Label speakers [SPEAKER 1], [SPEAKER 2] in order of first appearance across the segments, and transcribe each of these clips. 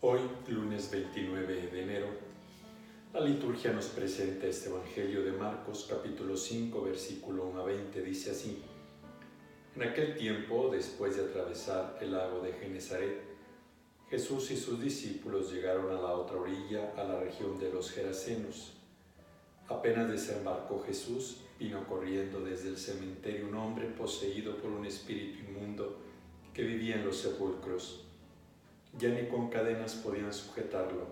[SPEAKER 1] Hoy, lunes 29 de enero, la liturgia nos presenta este Evangelio de Marcos, capítulo 5, versículo 1 a 20, dice así: En aquel tiempo, después de atravesar el lago de Genesaret, Jesús y sus discípulos llegaron a la otra orilla, a la región de los Gerasenos. Apenas desembarcó Jesús, vino corriendo desde el cementerio un hombre poseído por un espíritu inmundo que vivía en los sepulcros. Ya ni con cadenas podían sujetarlo.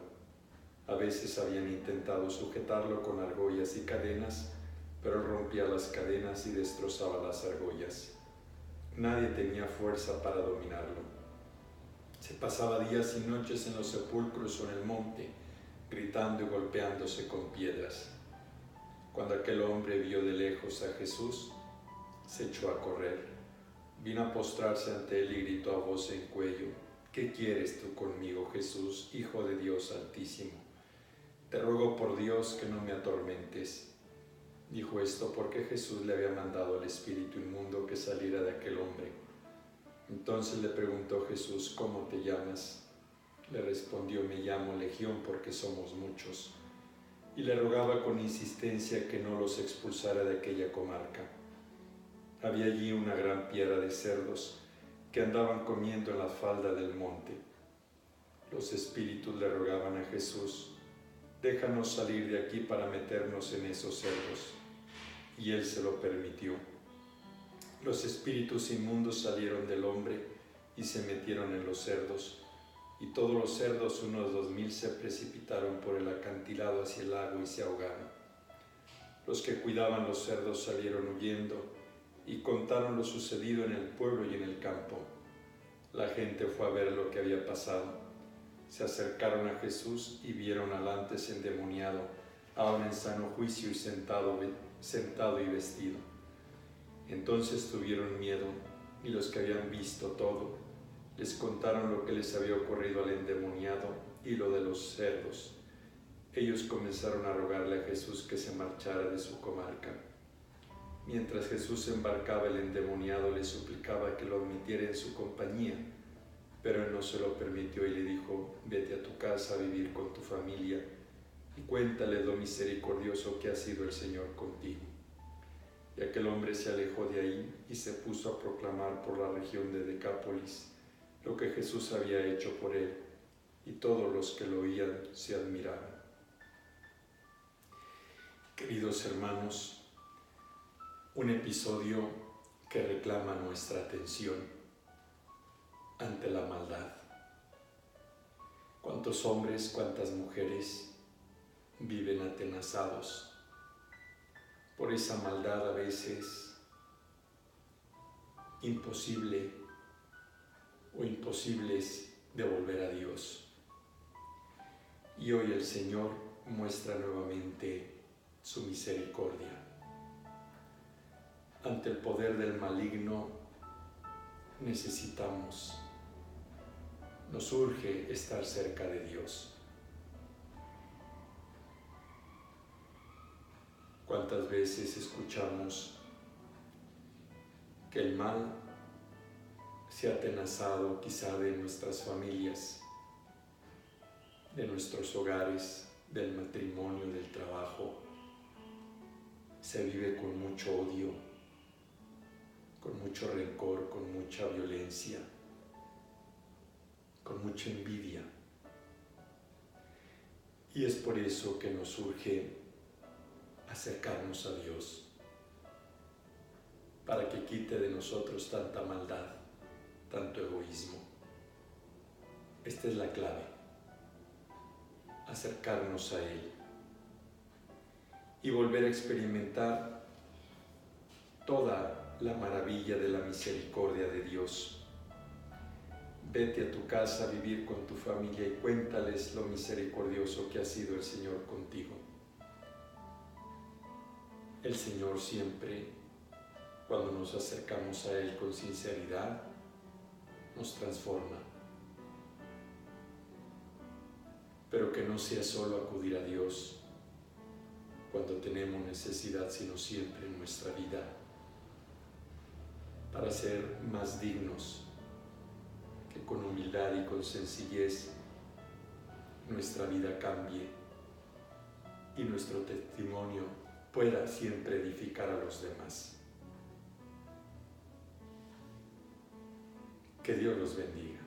[SPEAKER 1] A veces habían intentado sujetarlo con argollas y cadenas, pero rompía las cadenas y destrozaba las argollas. Nadie tenía fuerza para dominarlo. Se pasaba días y noches en los sepulcros o en el monte, gritando y golpeándose con piedras. Cuando aquel hombre vio de lejos a Jesús, se echó a correr. Vino a postrarse ante él y gritó a voz en cuello: ¿Qué quieres tú conmigo, Jesús, Hijo de Dios Altísimo? Te ruego por Dios que no me atormentes. Dijo esto porque Jesús le había mandado al espíritu inmundo que saliera de aquel hombre. Entonces le preguntó Jesús: ¿Cómo te llamas? Le respondió: Me llamo Legión, porque somos muchos. Y le rogaba con insistencia que no los expulsara de aquella comarca. Había allí una gran piara de cerdos que andaban comiendo en la falda del monte. Los espíritus le rogaban a Jesús: déjanos salir de aquí para meternos en esos cerdos. Y él se lo permitió. Los espíritus inmundos salieron del hombre y se metieron en los cerdos, y todos los cerdos, unos 2000, se precipitaron por el acantilado hacia el lago y se ahogaron. Los que cuidaban los cerdos salieron huyendo y contaron lo sucedido en el pueblo y en el campo. La gente fue a ver lo que había pasado. Se acercaron a Jesús y vieron al antes endemoniado, aún en sano juicio y sentado y vestido. Entonces tuvieron miedo, y los que habían visto todo les contaron lo que les había ocurrido al endemoniado y lo de los cerdos. Ellos comenzaron a rogarle a Jesús que se marchara de su comarca. Mientras Jesús embarcaba, el endemoniado le suplicaba que lo admitiera en su compañía, pero él no se lo permitió y le dijo: vete a tu casa a vivir con tu familia y cuéntale lo misericordioso que ha sido el Señor contigo. Y aquel hombre se alejó de ahí y se puso a proclamar por la región de Decápolis lo que Jesús había hecho por él, y todos los que lo oían se admiraban. Queridos hermanos, un episodio que reclama nuestra atención ante la maldad. ¿Cuántos hombres, cuántas mujeres viven atenazados por esa maldad a veces imposible o imposibles de volver a Dios? Y hoy el Señor muestra nuevamente su misericordia. Ante el poder del maligno nos urge estar cerca de Dios. ¿Cuántas veces escuchamos que el mal se ha atenazado quizá de nuestras familias, de nuestros hogares, del matrimonio, del trabajo? Se vive con mucho odio, con mucho rencor, con mucha violencia, con mucha envidia. Y es por eso que nos urge acercarnos a Dios, para que quite de nosotros tanta maldad, tanto egoísmo. Esta es la clave: acercarnos a Él y volver a experimentar toda la maravilla de la misericordia de Dios. Vete a tu casa a vivir con tu familia y cuéntales lo misericordioso que ha sido el Señor contigo. El Señor siempre, cuando nos acercamos a Él con sinceridad, nos transforma. Pero que no sea solo acudir a Dios cuando tenemos necesidad, sino siempre en nuestra vida, para ser más dignos, que con humildad y con sencillez nuestra vida cambie y nuestro testimonio pueda siempre edificar a los demás. Que Dios los bendiga.